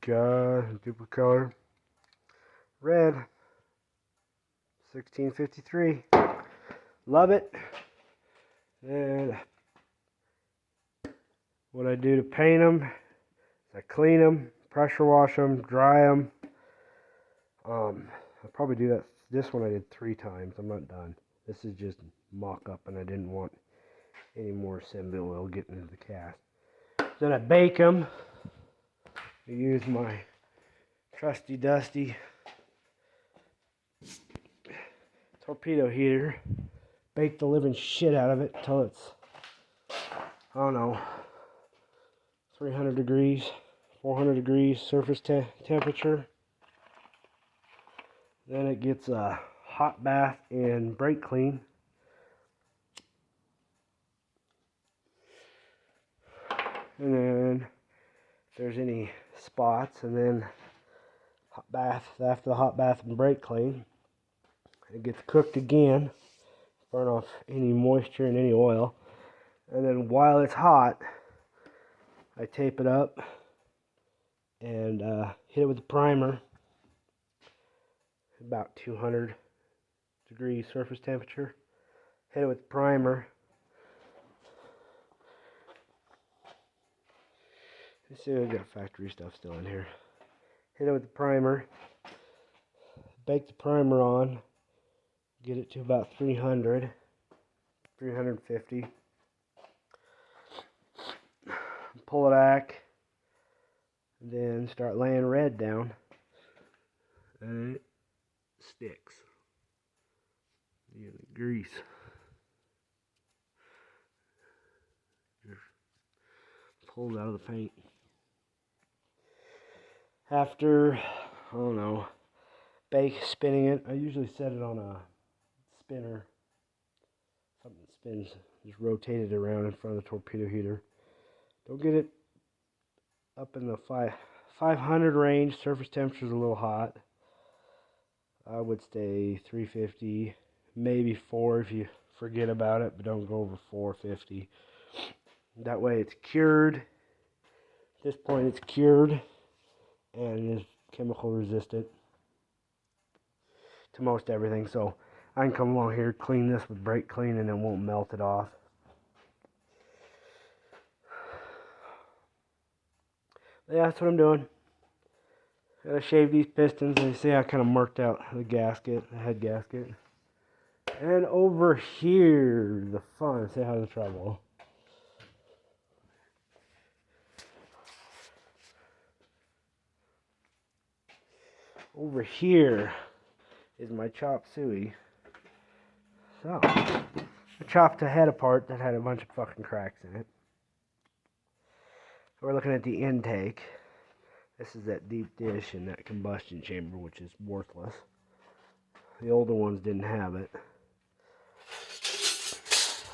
God, duplicate color. Red. 1653. Love it. And what I do to paint them is I clean them, pressure wash them, dry them. I'll probably do that. This one I did 3 times. I'm not done. This is just mock-up, and I didn't want any more cinnamon oil getting into the cast. Then I bake them. I use my trusty dusty torpedo heater. Bake the living shit out of it until it's, I don't know, 300 degrees, 400 degrees surface temperature. Then it gets a hot bath and brake clean. And then if there's any spots, and then hot bath, after the hot bath and brake clean, it gets cooked again, burn off any moisture and any oil. And then while it's hot, I tape it up and hit it with the primer, about 200 degrees surface temperature. Hit it with the primer. Let's see, I've got factory stuff still in here. Hit it with the primer. Bake the primer on. Get it to about 300, 350. Pull it back. And then start laying red down. And it sticks. You get the grease. Just pulls out of the paint. After, I don't know, spinning it, I usually set it on a spinner. Something that spins, just rotate it around in front of the torpedo heater. Don't get it up in the 500 range. Surface temperature is a little hot. I would stay 350, maybe 4 if you forget about it, but don't go over 450. That way it's cured. At this point it's cured and is chemical resistant to most everything. So I can come along here, clean this with brake clean, and it won't melt it off. But yeah, that's what I'm doing. Gotta shave these pistons, and you see I kind of marked out the gasket, the head gasket. And over here, the fun, see how the trouble. Over here is my chop suey. So, I chopped a head apart that had a bunch of fucking cracks in it. So we're looking at the intake. This is that deep dish and that combustion chamber, which is worthless. The older ones didn't have it.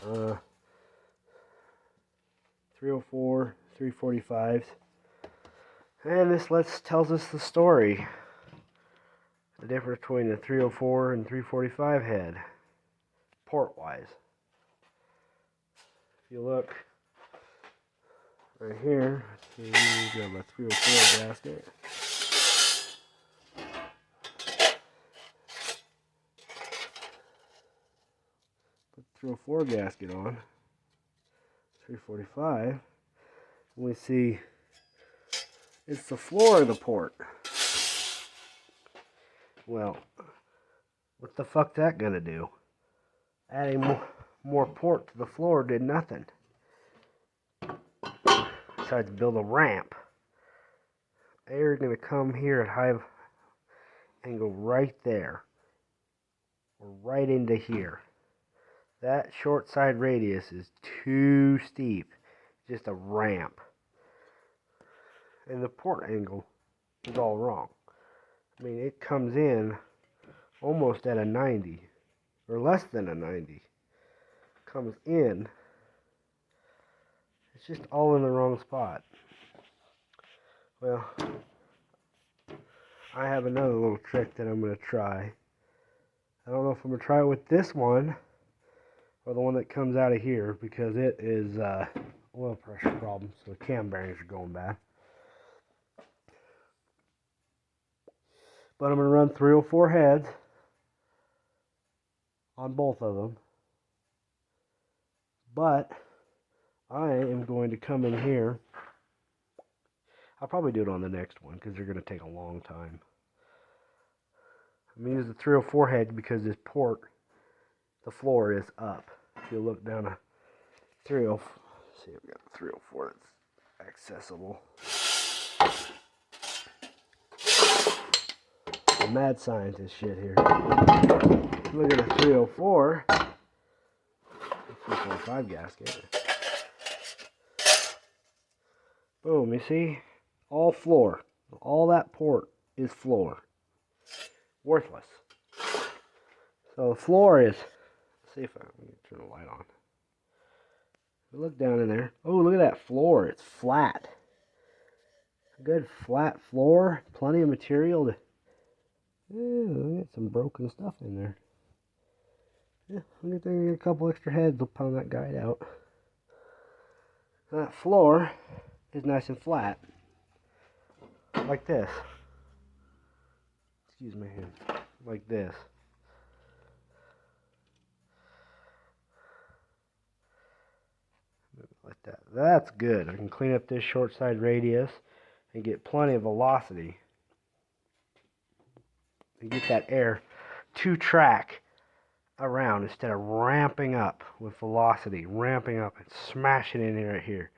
304, 345s. And this tells us the story. The difference between the 304 and 345 head, port-wise. If you look right here, see, we got a 304 gasket. Put the 304 gasket on. 345. And we see it's the floor of the port. Well, what the fuck that gonna do? Adding more port to the floor did nothing. Besides build a ramp. Air is gonna come here at high and go right there. Or right into here. That short side radius is too steep. Just a ramp. And the port angle is all wrong. I mean, it comes in almost at a 90, or less than a 90. Comes in, it's just all in the wrong spot. Well, I have another little trick that I'm going to try. I don't know if I'm going to try it with this one, or the one that comes out of here, because it is oil pressure problem, so the cam bearings are going bad. But I'm going to run 304 heads on both of them. But I am going to come in here. I'll probably do it on the next one because they're going to take a long time. I'm going to use the 304 head because this port, the floor is up. If you look down a 304, see, we got a 304 that's accessible. A mad scientist shit here. Look at the 304. 345 gasket. Boom, you see? All floor. All that port is floor. Worthless. So the floor is, let's see if I can turn the light on. Look down in there. Oh, look at that floor. It's flat. A good flat floor. Plenty of material to, look at some broken stuff in there. Yeah, look at there, a couple extra heads will pound that guide out. That floor is nice and flat. Like this. Excuse my hand. Like this. Like that. That's good. I can clean up this short side radius and get plenty of velocity. And get that air to track around instead of ramping up with velocity. Ramping up and smashing in here right here.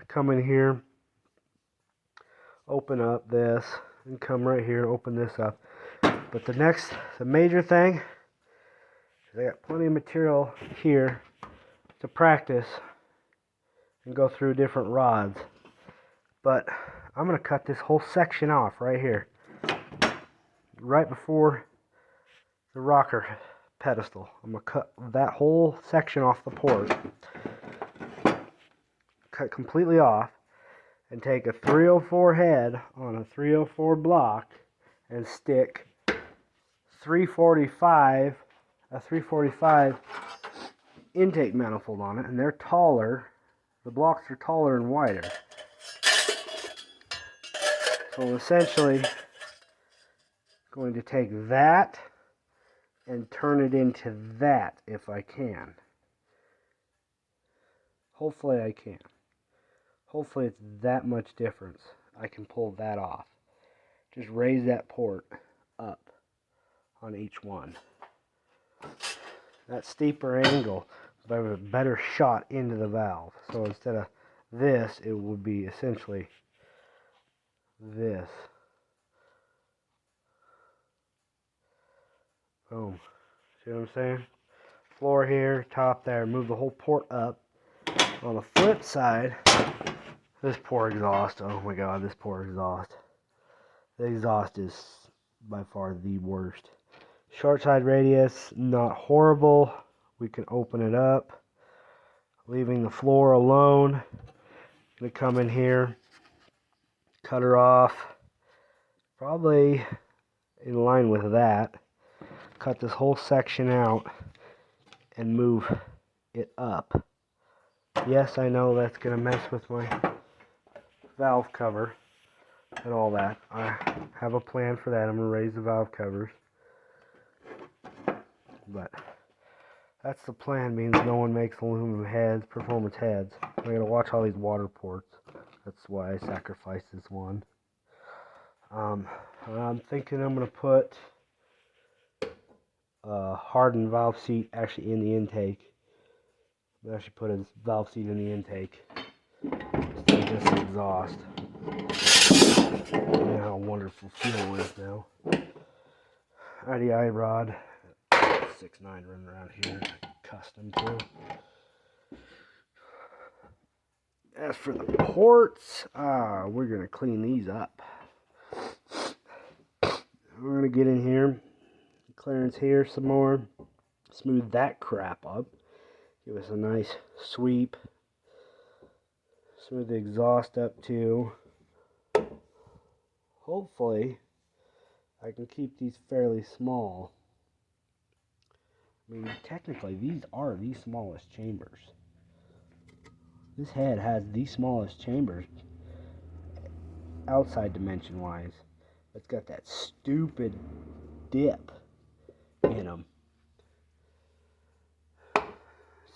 Come in here. Open up this. And come right here. Open this up. But the major thing is I got plenty of material here to practice and go through different rods. But I'm going to cut this whole section off right here. Right before the rocker pedestal. I'm going to cut that whole section off the port. Cut completely off. And take a 304 head on a 304 block and stick a 345 intake manifold on it, and they're taller. The blocks are taller and wider. So I'm essentially going to take that and turn it into that if I can. Hopefully I can. Hopefully it's that much difference. I can pull that off. Just raise that port up on each one. That steeper angle, but I have a better shot into the valve. So instead of this, it would be essentially this. Boom. See what I'm saying? Floor here, top there. Move the whole port up. On the flip side, this poor exhaust. Oh my god, this poor exhaust. The exhaust is by far the worst. Short side radius, not horrible. We can open it up. Leaving the floor alone. Gonna come in here, cut her off. Probably in line with that. Cut this whole section out and move it up. Yes, I know that's gonna mess with my valve cover and all that. I have a plan for that. I'm gonna raise the valve covers. But that's the plan. Means no one makes aluminum heads, performance heads. I gotta watch all these water ports. That's why I sacrificed this one. I'm thinking I'm gonna put a hardened valve seat actually in the intake. I actually put a valve seat in the intake instead of just the exhaust. You know how wonderful fuel is now. IDI rod. 6.9 running around here, custom too. As for the ports, we're gonna clean these up. We're gonna get in here, clearance here some more, smooth that crap up, give us a nice sweep, smooth the exhaust up too. Hopefully, I can keep these fairly small. I mean, technically, these are the smallest chambers. This head has the smallest chambers, outside dimension-wise. It's got that stupid dip in them.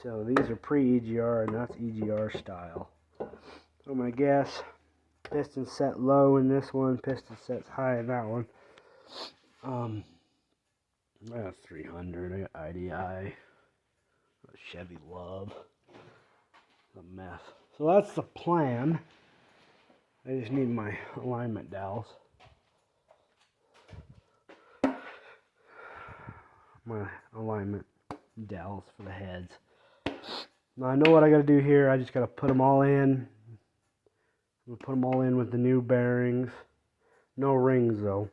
So these are pre-EGR and that's EGR style. So I'm going to guess piston set low in this one, piston sets high in that one. I got 300, I got IDI, Chevy Love, a mess. So that's the plan. I just need my alignment dowels. My alignment dowels for the heads. Now I know what I got to do here. I just got to put them all in. We'll put them all in with the new bearings. No rings though.